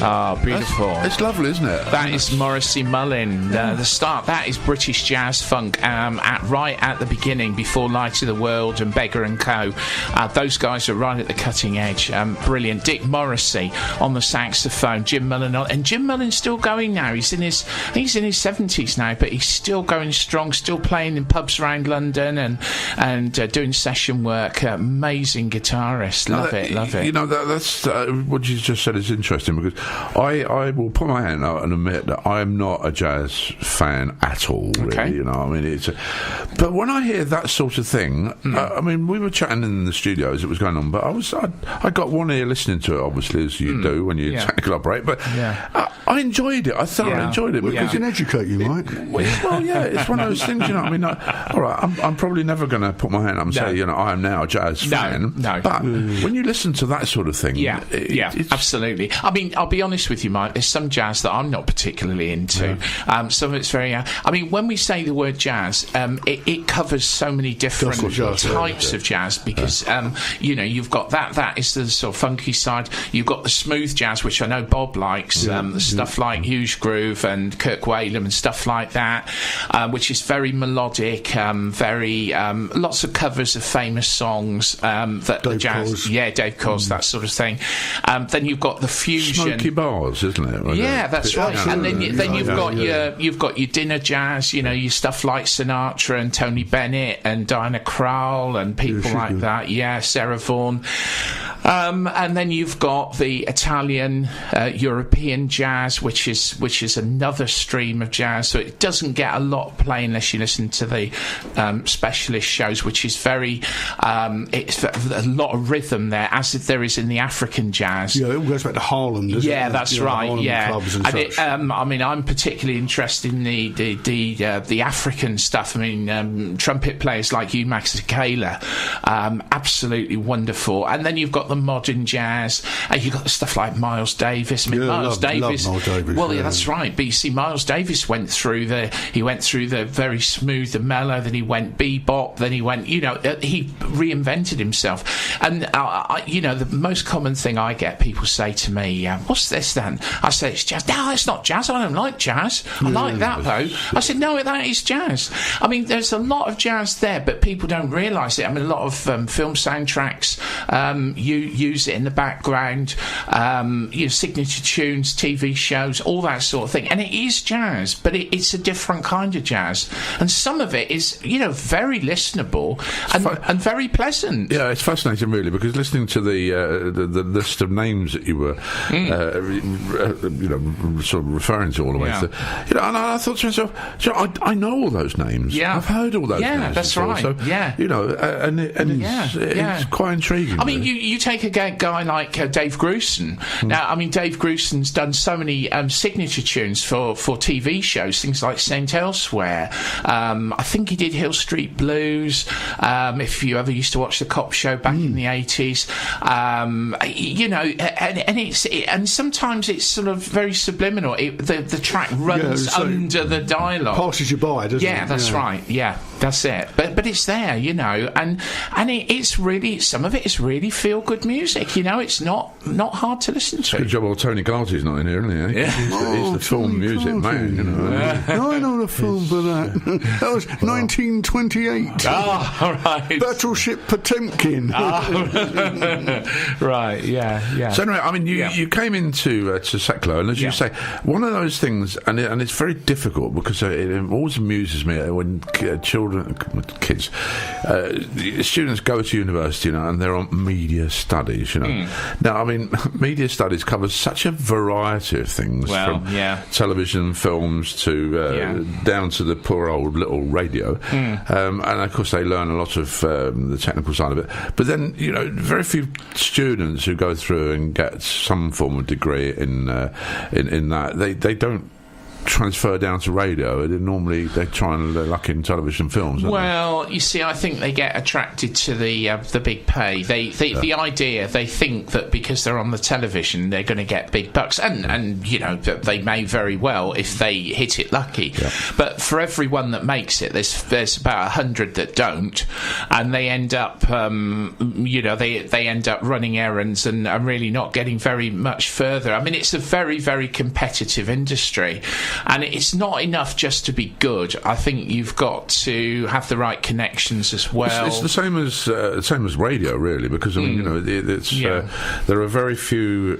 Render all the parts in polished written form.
Oh, beautiful. It's lovely, isn't it? That is Morrissey Mullin. The start, that is British jazz funk right at the beginning, before Light of the World and Beggar and Co. Those guys are right at the cutting edge. Brilliant. Dick Morrissey on the saxophone, Jim Mullin and Jim Mullin's still going now. He's in his 70s now, but he's still going strong, still playing in pubs around London and doing session work. Amazing guitarist. Love it. You know, that's what you just said is interesting, because I will put my hand out and admit that I'm not a jazz fan at all, really. Okay. You know, I mean, but when I hear that sort of thing, I mean, we were chatting in the studio as it was going on, but I got one ear listening to it, obviously, as you do when you technical operate, but I enjoyed it. I thoroughly enjoyed it. Because it can educate you, Mike. Well, yeah, it's one of those things, you know. I mean, all right, I'm probably never going to put my hand up and say, you know, I am now a jazz fan. No. But when you listen to that sort of thing, it's absolutely. I mean, I'll be honest with you, Mike. There's some jazz that I'm not particularly into. Some of it's very. I mean, when we say the word jazz, it covers so many different types of jazz, because you know, you've got that is the sort of funky side. You've got the smooth jazz, which I know Bob likes. The stuff like Hughes Groove and Kirk Whalum and stuff like that, which is very melodic, very lots of covers of famous songs that Dave the jazz, Coles. Dave Coles, that sort of thing. Then you've got the fusion, smoky bars, isn't it? Right? Yeah, that's right. Absolutely. And then you've got your dinner jazz. You know, your stuff like Sinatra and Tony Bennett and Diana Krall and people like that. Yeah, Sarah Vaughan. And then you've got the Italian, European jazz, which is another stream of jazz. So it doesn't get a lot of play unless you listen to the specialist shows, which is very it's a lot of rhythm there, as there is in the African jazz. Yeah, it all goes back to Harlem, doesn't it? Yeah, that's right. Clubs and such. I mean, I'm particularly interested in the African stuff. I mean, trumpet players like Hugh Masekela, absolutely wonderful. And then you've got the modern jazz. You've got the stuff like Miles Davis. I mean, Miles Davis. Miles Davis. Well, yeah, that's right. But you see, Miles Davis went through the very smooth, the mellow. Then he went bebop. Then he went. You know, he reinvented himself. And you know, the most common thing I get, people say to me, "What's this then?" I say, "It's jazz." No, it's not jazz. I don't like jazz. I like that though. I said, "No, that is jazz." I mean, there's a lot of jazz there, but people don't realise it. I mean, a lot of film soundtracks you use it in the background. You know, signature tunes, TV shows, all that sort of thing, and it is jazz, but it's a different kind of jazz. And some of it is, you know, very listenable and very pleasant. Yeah, it's fascinating, really, because listening to the list of names that you were, you know, sort of referring to all the way through, you know, and I thought to myself, you know, I know all those names. Yeah, I've heard all those names. Yeah, that's before, right. So, yeah, you know, and it's quite intriguing. I mean, you take a guy like Dave Grusin. Now, I mean, Dave Grusin's done so many signature tunes for TV shows, things like Saint Elsewhere. I think he did Hill Street Blues. If you ever used to watch the Cop Show back in the 80s, you know, and sometimes it's sort of very subliminal. The track runs under the dialogue, passes you by, doesn't it? Yeah, that's right. Yeah, that's it. But it's there, you know, and it's really, some of it is really feel good music. You know, it's not hard to listen to. Good job, old Tony Clarty's not in here, isn't he? Yeah. He's the film music man, you know. No, I know the film for that. That was 1928. All right. Battleship Potemkin. Right, yeah. So anyway, I mean, you came into Seklo, and as you say, one of those things, and it's very difficult, because it always amuses me when students go to university, you know, and they're on media studies, you know. Now, I mean, media studies covers such a variety of things, from television, films to down to the poor old little radio, and of course they learn a lot of the technical side of it. But then, you know, very few students who go through and get some form of degree in that, they don't transfer down to radio. Normally they try and they're lucky in television films. Well, you see, I think they get attracted to the big pay. The idea, they think that because they're on the television, they're going to get big bucks, and you know, they may very well if they hit it lucky. Yeah. But for everyone that makes it, there's about 100 that don't, and they end up, you know, they end up running errands and are really not getting very much further. I mean, it's a very, very competitive industry, and it's not enough just to be good. I think you've got to have the right connections as well. It's the same as radio, really, because I mean, you know, there are very few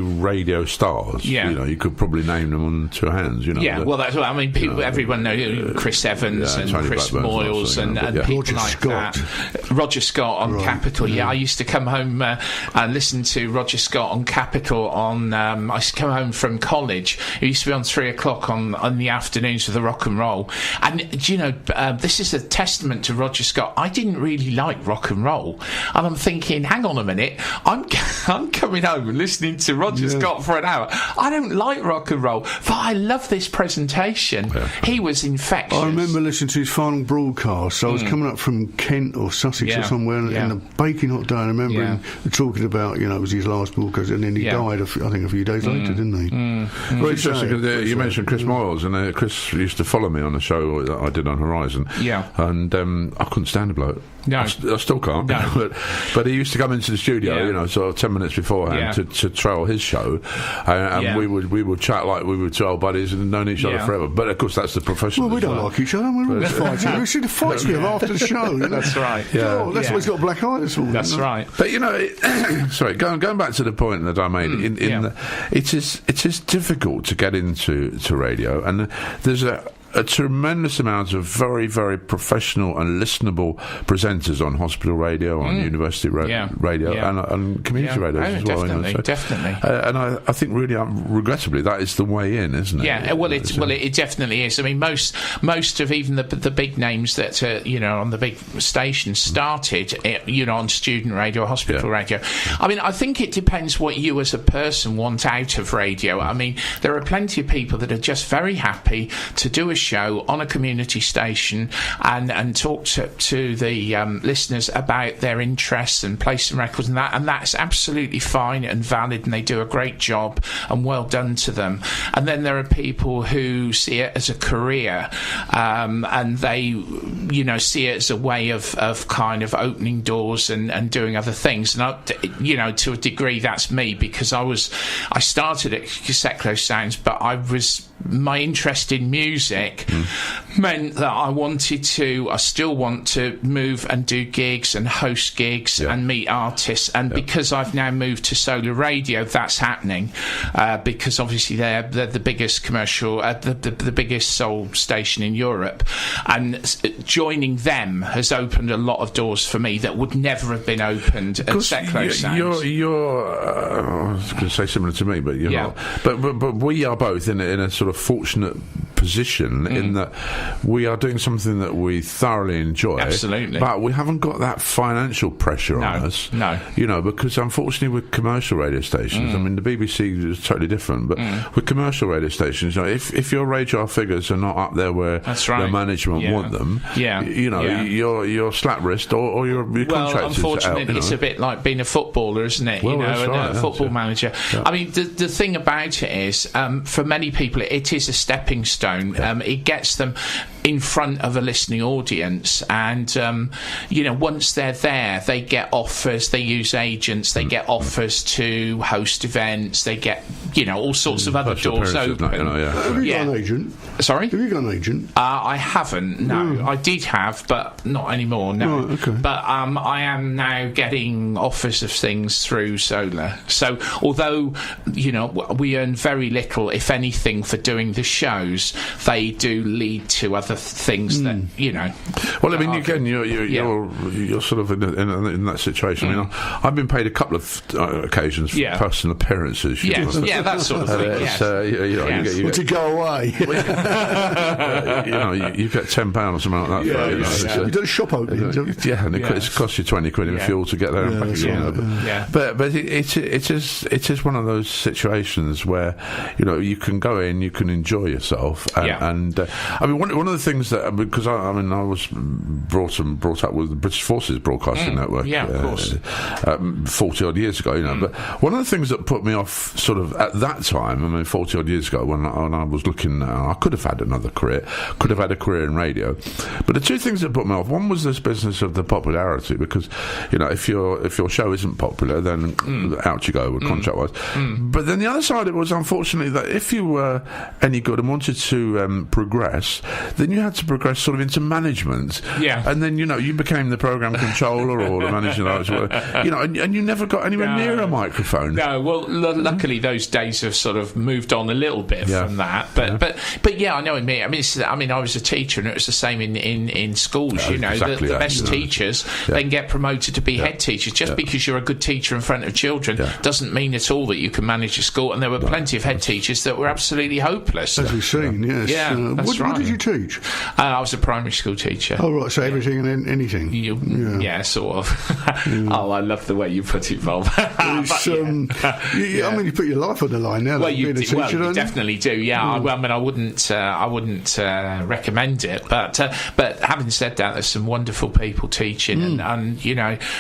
radio stars. Yeah. You know, you could probably name them on two hands. You know. Yeah. Well, that's what I mean. People, everyone knows Chris Evans and Tony Chris Blackburn's Moyles and people Roger like Scott. that. Roger Scott on Capital. Yeah, I used to come home and listen to Roger Scott on Capital on. I used to come home from college. It used to be on 3 o'clock on the afternoons of the rock and roll. And you know, this is a testament to Roger Scott. I didn't really like rock and roll, and I'm thinking, hang on a minute, I'm coming home and listening to Roger Scott for an hour. I don't like rock and roll, but I love this presentation. Yeah. He was infectious. I remember listening to his final broadcast. I was coming up from Kent or Sussex or somewhere, in a baking hot day. I remember him talking about, you know, it was his last broadcast, and then he died, I think, a few days later, didn't he? Well, it's interesting because you mentioned Chris Moyles, and Chris used to follow me on a show that I did on Horizon. Yeah. And I couldn't stand the bloke. No. I still can't. No. But he used to come into the studio, you know, sort of 10 minutes beforehand to trail his show, and we would chat like we were two old buddies and known each other forever. But of course, that's the profession. Well, we don't like each other. We're always fighting. We see the fights we have after the show. You know? That's right. Yeah. Oh, that's why he's got a black eye this morning. That's right. But you know, sorry, going back to the point that I made, it is difficult to get into radio, and there's a tremendous amount of very, very professional and listenable presenters on hospital radio, on university radio, and community radio as well. Definitely. And I think really, regrettably, that is the way in, isn't it? Yeah, well, it definitely is. I mean, most of even the big names that you know, on the big stations started, you know, on student radio, hospital radio. I mean, I think it depends what you as a person want out of radio. I mean, there are plenty of people that are just very happy to do a show on a community station and talk to the listeners about their interests and play some records and that's absolutely fine and valid, and they do a great job and well done to them. And then there are people who see it as a career, and they, you know, see it as a way of kind of opening doors and doing other things. And you know, to a degree, that's me, because I started at Cassette Sounds, but my interest in music meant that I still want to move and do gigs and host gigs and meet artists. And because I've now moved to Solar Radio, that's happening, because obviously they're the biggest commercial, the biggest soul station in Europe, and joining them has opened a lot of doors for me that would never have been opened at Cassette Sounds. You're I was going to say similar to me, but you're not. But we are both in a sort of fortunate position in that we are doing something that we thoroughly enjoy. Absolutely. But we haven't got that financial pressure on us. No. You know, because unfortunately with commercial radio stations, I mean, the BBC is totally different, but with commercial radio stations, you know, if your radar figures are not up there where the management want them, you know, you're slap wrist or your contract is unfortunately, out, you know. it's a bit like being a footballer, isn't it? Well, you know, right, a football manager. Yeah. I mean, the thing about it is, for many people, it is a stepping stone. It gets them in front of a listening audience, and you know, once they're there, they get offers. They use agents. They get offers to host events. They get, you know, all sorts of other doors open. Have you got an agent? Sorry? Have you got an agent? I haven't. No, I did have, but not anymore. No. Right, okay. But I am now getting offers of things through Solar. So although, you know, we earn very little, if anything, for doing the shows, they do lead to other other things that, you know. Well, I mean, again, you're sort of in that situation. I mean, I've been paid a couple of occasions for personal appearances. That sort of thing. To go away. You get £10 or something like that. You done a shop opening. And it costs you 20 quid in fuel to get there and back. But it is one of those situations where you can go in, you can enjoy yourself, and I mean one of the things that, because I was brought up with the British Forces Broadcasting Network, of course, 40 odd years ago, but one of the things that put me off sort of at that time, I mean 40 odd years ago, when I was looking, I could have had another career, could have had a career in radio, but the two things that put me off, one was this business of the popularity, because if your show isn't popular, then out you go with contract wise. But then the other side of it was, unfortunately, that if you were any good and wanted to progress, then you had to progress sort of into management. And then you became the program controller or the managing director, and you never got anywhere near a microphone. No, well, luckily those days have sort of moved on a little bit from that. But yeah, I know what you mean. I mean, I was a teacher, and it was the same in schools. Exactly the best teachers then get promoted to be head teachers. Just because you're a good teacher in front of children doesn't mean at all that you can manage a school. And there were plenty of head teachers that were absolutely hopeless. As we've seen, yes. Yeah, that's right. What did you teach? I was a primary school teacher. Oh, right, so everything and anything. Sort of. Oh, I love the way you put it, Bob. I mean, you put your life on the line now. Well, you definitely do. Yeah, I mean, I wouldn't recommend it, but having said that, there's some wonderful people teaching, and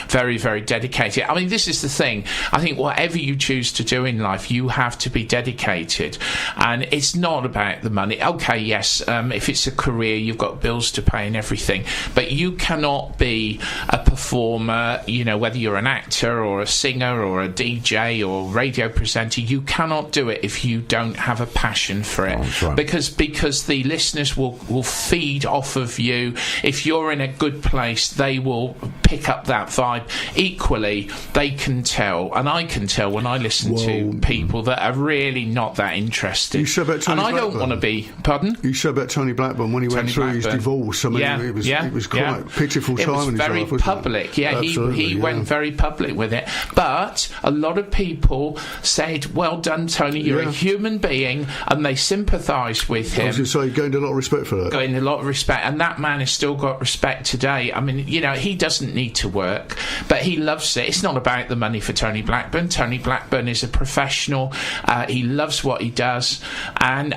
very, very dedicated. I mean, this is the thing. I think whatever you choose to do in life, you have to be dedicated, and it's not about the money. Okay, yes, if it's a career, you've got bills to pay and everything, but you cannot be a performer, whether you're an actor or a singer or a DJ or radio presenter, you cannot do it if you don't have a passion for it. Right. Because the listeners will feed off of you. If you're in a good place, they will pick up that vibe. Equally, they can tell, and I can tell when I listen to people that are really not that interested. You said about Tony Blackburn. I don't want to be. Pardon? You said about Tony Blackburn when he went through his divorce. I mean, it was quite pitiful time in his life. It was very public. He went very public with it. But a lot of people said, "Well done, Tony. You're a human being," and they sympathised with him. I was going to say, he gained a lot of respect for that. Gained a lot of respect, and that man has still got respect today. I mean, he doesn't need to work, but he loves it. It's not about the money for Tony Blackburn. Tony Blackburn is a professional. He loves what he does, and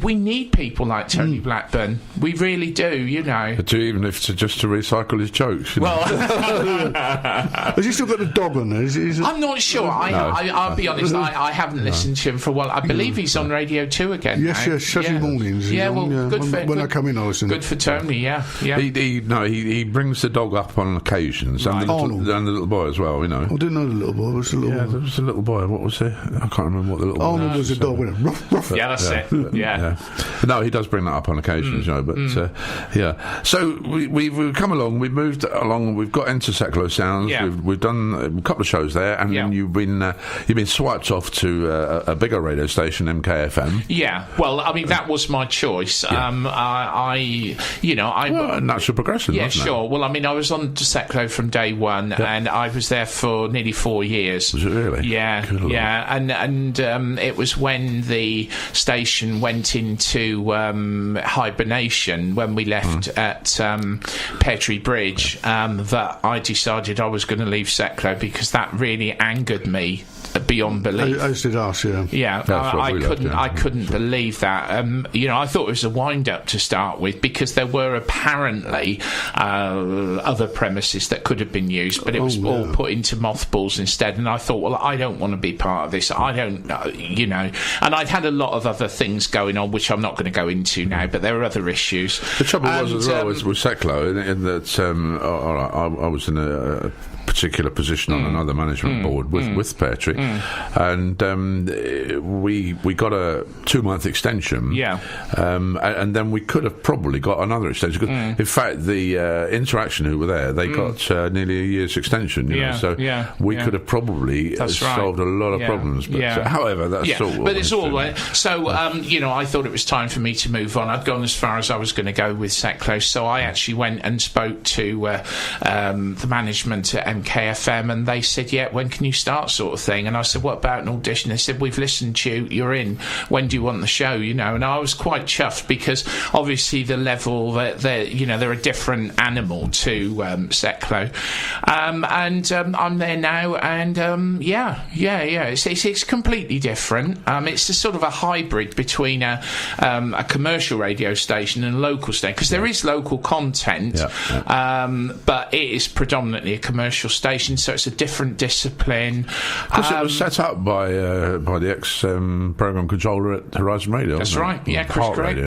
we need people like Tony Blackburn. We really do. Even if just to recycle his jokes. Well, has he still got the dog on there? I'm not sure. I'll be honest. I haven't listened to him for a while. I believe he's on Radio 2 again. Yes, Saturday mornings. Good for when I come in, I listen. Good for Tony. Yeah. He brings the dog up on occasions, and the little boy as well. I didn't know the little boy. Was the little boy? There was a little boy. What was he? I can't remember what the little boy Arnold was a dog. Ruff, ruff. Yeah, that's it. Yeah. No, he does bring that up on occasions, but So we've come along. We've moved along. We've got into Secular Sounds. Yeah. We've done a couple of shows there, and then you've been swiped off to a bigger radio station, MKFM. Yeah. Well, I mean, that was my choice. Natural progression. Yeah, wasn't sure. it? Well, I mean, I was on Seclo from day one, and I was there for nearly 4 years. Was it really? Yeah. Good yeah. And it was when the station went into hibernation, when we left at Pear Tree Bridge, that I decided I was going to leave Seclo, because that really angered me beyond belief. As did us, yeah. I couldn't believe that. I thought it was a wind-up to start with, because there were apparently other premises that could have been used, but it was all put into mothballs instead. And I thought, well, I don't want to be part of this. I don't, And I'd had a lot of other things going on, which I'm not going to go into now, but there were other issues. The trouble was as well with Seclo, in that I was in a particular position on another management board with Peartree, and we got a 2-month extension. And then we could have probably got another extension. In fact, the Interaction who were there, they got nearly a year's extension. You know, so we could have probably solved a lot of problems. But however, that's all. But it's all right. So I thought it was time for me to move on. I'd gone as far as I was going to go with Setclo, so I actually went and spoke to the management at MKFM, and they said, "Yeah, when can you start?" sort of thing. And I said, "What about an audition?" They said, "We've listened to you. You're in. When do you want the show?" You know, and I was quite chuffed because obviously the level they're a different animal to Setclo, and I'm there now, and it's completely different. It's a sort of a hybrid between a commercial radio station and a local station, because there is local content, but it is predominantly a commercial station, so it's a different discipline. Because it was set up by the ex program controller at Horizon Radio. That's right. Yeah, Chris Gregg.